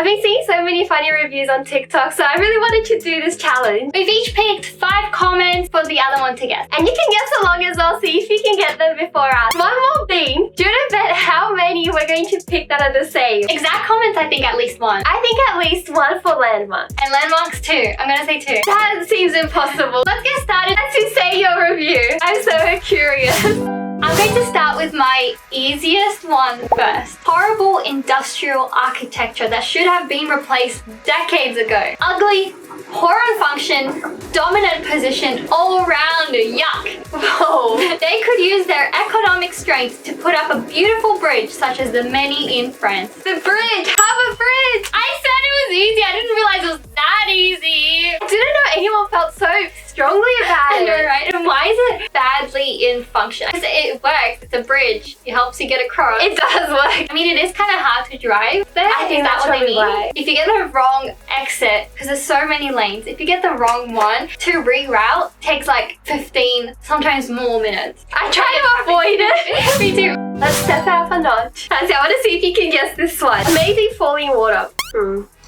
been seeing so many funny reviews on TikTok, so I really wanted to do this challenge. We've each picked 5 comments for the other one to guess. And you can guess along as well, see if you can get them before us. One more thing, do you want to bet how many we're going to pick that are the same? Exact comments, I think at least 1. I think at least 1 for landmarks. And landmarks 2. I'm gonna say 2. That seems impossible. Let's get started. Let's say your review. I'm so curious. I'm going to start with my easiest one first. Horrible industrial architecture that should have been replaced decades ago. Ugly, poor function, dominant position all around, yuck. Whoa. They could use their economic strength to put up a beautiful bridge such as the many in France. The bridge! Harbour Bridge! I said it was easy, I didn't realize it was that easy. I didn't know anyone felt so strongly about I it. know, right? And why is it badly in function? Because it works, it's a bridge. It helps you get across. It does work. I mean, it is kind of hard to drive there. I think Is that that's what they probably mean? why. If you get the wrong exit, because there's so many lanes, if you get the wrong one, to reroute takes like 15, sometimes more minutes. I try to avoid it. Me too. Let's step out a notch. I want to see if you can guess this one. Amazing falling water.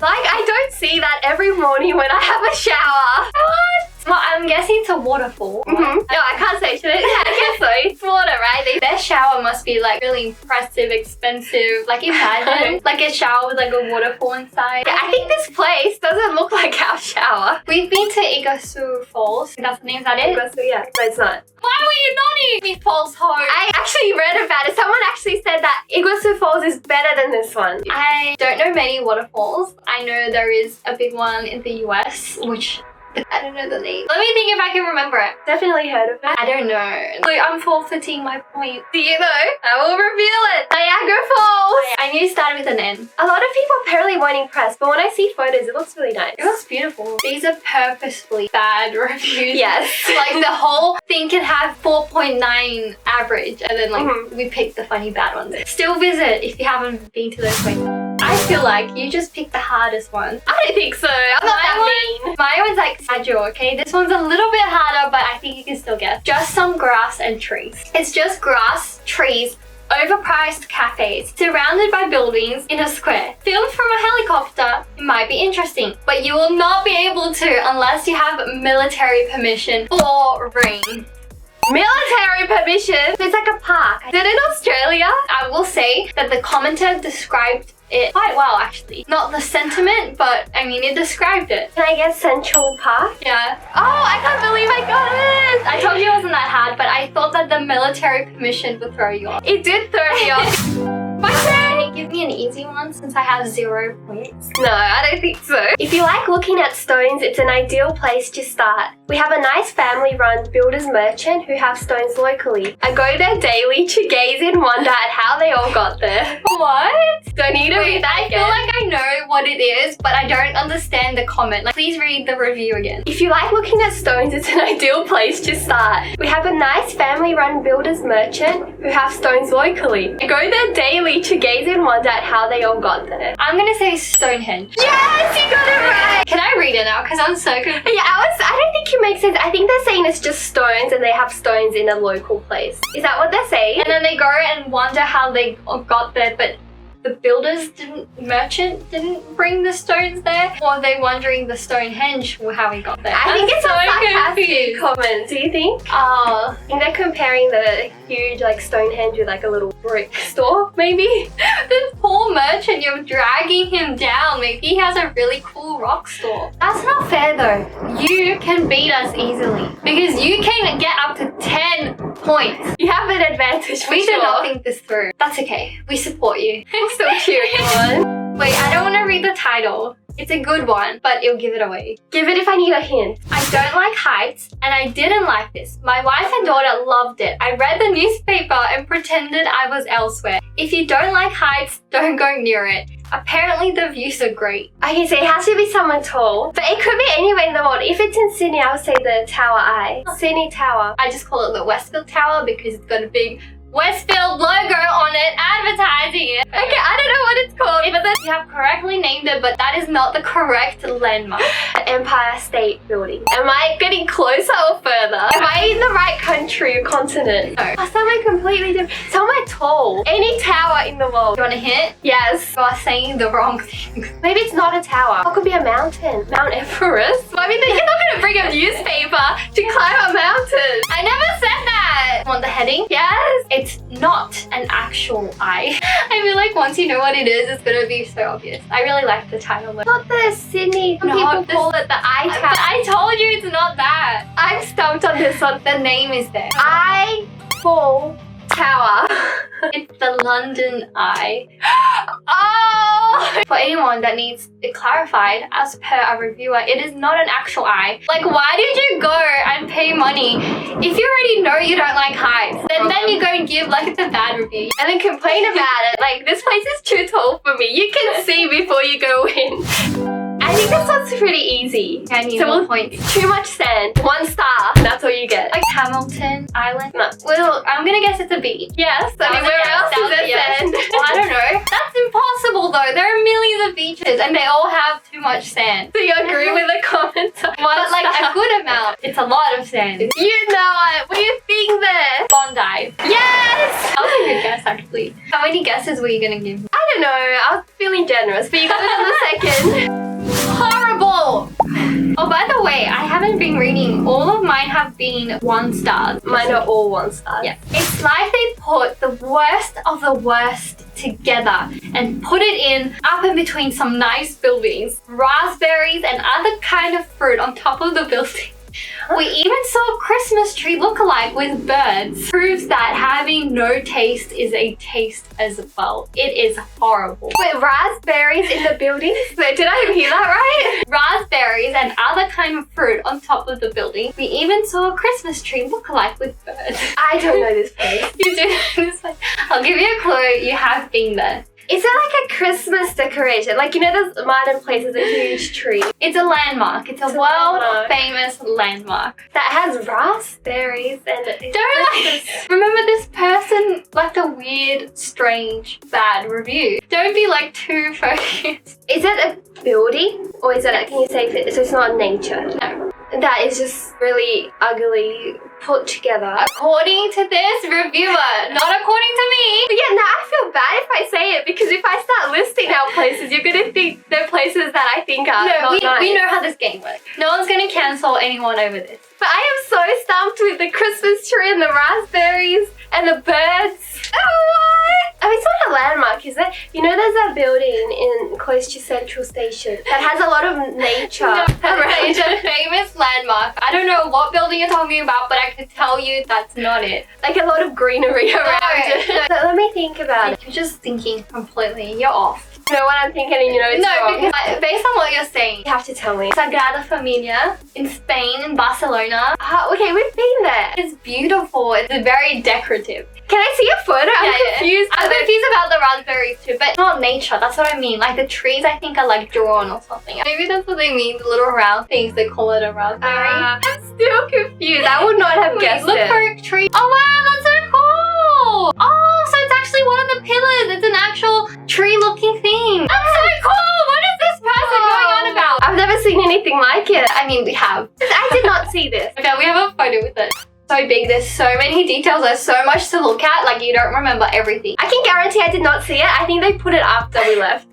Like, I don't see that every morning when I have a shower. What? Well, I'm guessing it's a waterfall. No, I can't say should it. Yeah, I guess so. It's water, right? Their shower must be like really impressive, expensive. Like imagine like a shower with like a waterfall inside. Yeah, I think this place doesn't look like our shower. We've been to Iguazu Falls. That's the name, is that it? So yeah, no, it's not. Why were you not in Falls home? I actually read about it. Someone actually said that Iguazu Falls is better than this one. I don't know many waterfalls. I know there is a big one in the US, which I don't know the name. Let me think if I can remember it. Definitely heard of it. I don't know. Look, I'm forfeiting my point. Do you know? I will reveal it. Niagara Falls. I knew it started with an N. A lot of people apparently weren't impressed, but when I see photos, it looks really nice. It looks beautiful. These are purposefully bad reviews. Yes. Like the whole thing can have 4.9 average, and then like we picked the funny bad ones. Still visit if you haven't been to those places. I feel like you just picked the hardest one. I don't think so. I'm not that mean. My one's like Sajo, okay? This one's a little bit harder, but I think you can still guess. Just some grass and trees. It's just grass, trees, overpriced cafes, surrounded by buildings in a square. Filmed from a helicopter, it might be interesting, but you will not be able to unless you have military permission or ring. Military permission? It's like a park. Is it in Australia? I will say that the commenter described it quite well, actually. Not the sentiment, but I mean, it described it. Can I guess Central Park? Yeah. Oh, I can't believe I got it! I told you it wasn't that hard, but I thought that the military permission would throw you off. It did throw me off. Can you give me an easy one since I have 0 points? No, I don't think so. If you like looking at stones, it's an ideal place to start. We have a nice family-run builder's merchant who have stones locally. I go there daily to gaze in wonder at how they all got there. What? Do I need to read that I again? feel like I know what it is, but I don't understand the comment. Like, please read the review again. If you like looking at stones, it's an ideal place to start. We have a nice family-run builder's merchant who have stones locally. I go there daily to gaze in wonder at how they all got there. I'm gonna say Stonehenge. Yes, you got it right! Can I read it now? Because I'm so confused. Yeah, I don't think it makes sense. I think they're saying it's just stones and they have stones in a local place. Is that what they're saying? And then they go and wonder how they got there, but the merchant didn't bring the stones there? Or are they wondering the Stonehenge how he got there? I think it's so a sarcastic confused. comment. Do you think? Oh, I think they're comparing the huge like Stonehenge with like a little brick store, maybe? this poor merchant, you're dragging him down. Maybe he has a really cool rock store. That's not fair though. You can beat us easily because you can get up to 10 points. You have an advantage for We sure. did not think this through. That's okay. We support you. I'm still cheering you on. Wait, I don't want to read the title. It's a good one, but it'll give it away. Give it if I need a hint. I don't like heights, and I didn't like this. My wife and daughter loved it. I read the newspaper and pretended I was elsewhere. If you don't like heights, don't go near it. Apparently the views are great. Okay, so it has to be someone tall. But it could be anywhere in the world. If it's in Sydney, I would say the Tower Eye. Sydney Tower. I just call it the Westfield Tower because it's got a big Westfield logo on it, advertising it. Okay, I don't know what it's called, but then You have correctly named it, but that is not the correct landmark. Empire State Building. Am I getting closer or further? Am I in the right country or continent? No. Oh, somewhere completely different. Somewhere tall. Any tower in the world. You want a hint? Yes. You are saying the wrong thing. Maybe it's not a tower. It could be a mountain. Mount Everest. I mean, you're not going to bring a newspaper to climb a mountain. I never said that. Want the heading? Yes. It's not an actual eye. I feel like once you know what it is, it's gonna be so obvious. I really like the title though. Not the Sydney. Some Not people the- call it the eye But tower. I told you it's not that. I'm stumped on this one. The name is there. Eiffel Tower. It's the London Eye. Oh! For anyone that needs it clarified, as per our reviewer, it is not an actual eye. Like, why did you go and pay money if you already know you don't like heights? Then you go and give like the bad review. And then complain about it. Like, this place is too tall for me. You can see before you go in. I think this one's pretty easy. I need So more we'll- points. Too much sand. 1 star. That's all you get. Like Hamilton Island. No. Well, I'm gonna guess it's a beach. Yes. I mean, That was a where yes, else that is was a there yes. sand? Well, I don't know. That's impossible though. There are millions of beaches and they all have too much sand. So you agree with the comments? But like a good amount. It's a lot of sand. You know it. What do you think there? Bondi. Yes! That was a good guess actually. How many guesses were you gonna give me? I don't know. I was feeling generous, but you got it on the second. Horrible! Oh, by the way, I haven't been reading. All of mine have been 1 star. Mine are all 1 star. Yeah. It's like they put the worst of the worst together and put it in up in between some nice buildings, raspberries and other kind of fruit on top of the building. We even saw a Christmas tree lookalike with birds. Proves that having no taste is a taste as well. It is horrible. Wait, raspberries in the building? Wait, did I hear that right? Raspberries and other kind of fruit on top of the building. We even saw a Christmas tree lookalike with birds. I don't know this place. You do this one. I'll give you a clue. You have been there. Is it like a Christmas decoration? Like, you know, there's Martin Place is a huge tree It's a landmark. It's a a world landmark. famous landmark. that has raspberries and Don't like remember this person left a weird, strange, bad review. Don't be like too focused. Is it a building or is it? Can you say if it, so? It's not nature. No. That is just really ugly put together. According to this reviewer, not according to me. But yeah, now I feel bad if I say it because if I start listing out places, you're gonna think they're places that I think are No, not nice. we know how this game works. No one's gonna cancel anyone over this. But I am so stumped with the Christmas tree and the raspberries and the birds. Oh, what? I mean, it's not a landmark, is it? You know, there's a building in close to Central Station that has a lot of nature No, around it's it. a famous landmark. I don't know what building you're talking about, but I can tell you that's not it. Like a lot of greenery around it. So let me think about it. You're just thinking completely. You're off. You know what I'm thinking and you know it's no, wrong. because based on what you're saying, You have to tell me. Sagrada Familia in Spain, in Barcelona, Okay, we've been there. it's beautiful. It's very decorative. Can I see a photo? I'm confused. I'm confused about the raspberries too, but not nature. That's what I mean. Like the trees, I think are like drawn or something. Maybe that's what they mean. The little round things. They call it a raspberry. I'm still confused. I would not have Wait, guessed look it. for a tree. Oh wow, that's so cool! Oh, so it's actually one of the pillars. It's an actual tree-looking thing. That's so cool! What is this person going on about? I've never seen anything like it. I mean, we have. I did not see this. Okay, we have a photo with it. So big, there's so many details, there's so much to look at, like you don't remember everything. I can guarantee I did not see it. I think they put it after we left.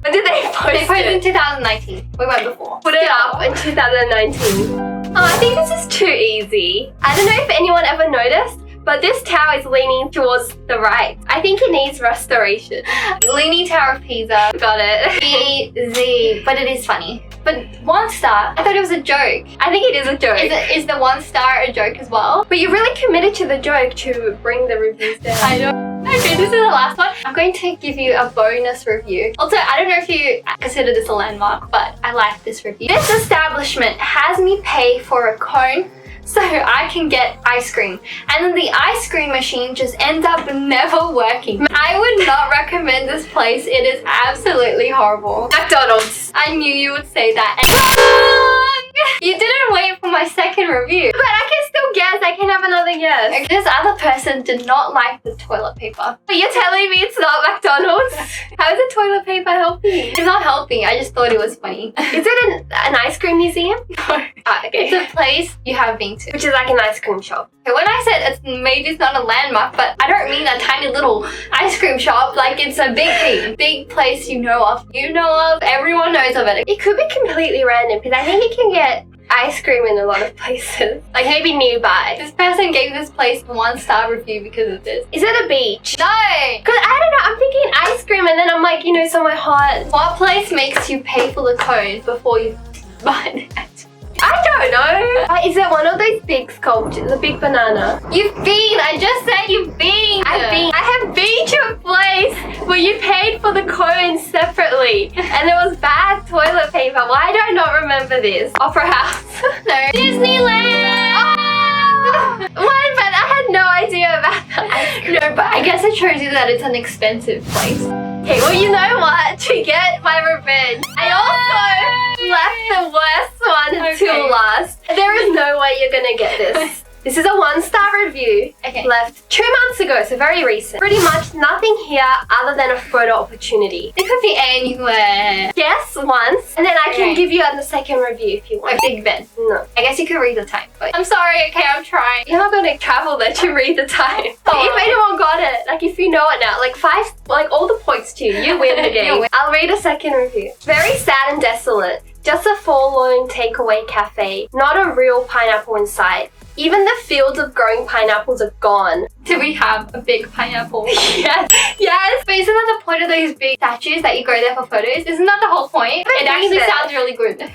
When did they post They posted in it? 2019. We went before. Put it up in 2019. Oh, I think this is too easy. I don't know if anyone ever noticed, but this tower is leaning towards the right. I think it needs restoration. Leaning Tower of Pisa. Got it. Easy. But it is funny. But 1 star, I thought it was a joke. I think it is a joke. Is the 1 star a joke as well? But you're really committed to the joke to bring the reviews down. I know. Okay, this is the last one. I'm going to give you a bonus review. Also, I don't know if you consider this a landmark, but I like this review. This establishment has me pay for a cone, so I can get ice cream. And then the ice cream machine just ends up never working. I would not recommend this place. It is absolutely horrible. McDonald's. I knew you would say that. You didn't wait for my second review. But I can still guess. I can have another guess. This other person did not like the toilet paper. But you're telling me it's not McDonald's? How is the toilet paper helping? It's not helping. I just thought it was funny. Is it an ice cream museum? No. Ah, okay. It's a place you have been to. Which is like an ice cream shop. Okay, when I said maybe it's not a landmark, but I don't mean a tiny little ice cream shop. Like it's a big thing. Big place you know of. You know of. Everyone knows of it. It could be completely random because I think you can get ice cream in a lot of places. Like maybe nearby. This person gave this place a 1-star review because of this. Is it a beach? No! Because I don't know, I'm thinking ice cream and then I'm like, you know, somewhere hot. What place makes you pay for the cones before you buy it? I don't know. Is it one of those big sculptures, the big banana? You've been! I just said you've been! I have been to a place where you paid for the cones separately and there was bad toilet paper. Why do I not remember this? Opera House. No. Disneyland! Oh! What? But I had no idea about that. No, but I guess it shows you that it's an expensive place. Okay, well, you know what? To get my revenge, I also left the worst one till last. There is no way you're gonna get this. This is a 1-star review. Okay. Left 2 months ago, so very recent. Pretty much nothing here other than a photo opportunity. It could be anywhere. Guess once, and then I can Okay. give you the second review if you want. Like Big Ben. No. I guess you could read the time, but I'm sorry, okay, I'm trying. You're not gonna travel there to read the time. If anyone got it, like if you know it now, like all the points to you, you win the game. I'll read a second review. Very sad and desolate. Just a forlorn takeaway cafe. Not a real pineapple in sight. Even the fields of growing pineapples are gone. Do we have a big pineapple? Yes. Yes. But isn't that the point of those big statues that you go there for photos? Isn't that the whole point? But It actually read it. sounds really good. But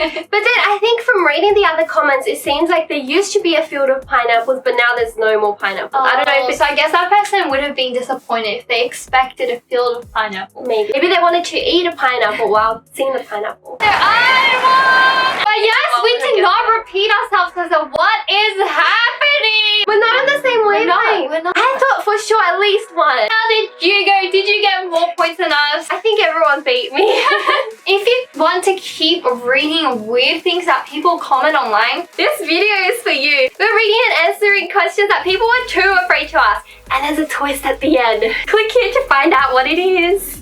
then I think from reading the other comments, it seems like there used to be a field of pineapples, but now there's no more pineapples. I don't know if it's so I guess that person would have been disappointed if they expected a field of pineapple. maybe they wanted to eat a pineapple while seeing the pineapple. But yes, we did not repeat ourselves because of what is happening. We're not on the same wavelength. We're not. I thought for sure at least one. How did you go? Did you get more points than us? I think everyone beat me. If you want to keep reading weird things that people comment online, This video is for you. We're reading and answering questions that people were too afraid to ask. And there's a twist at the end. Click here to find out what it is.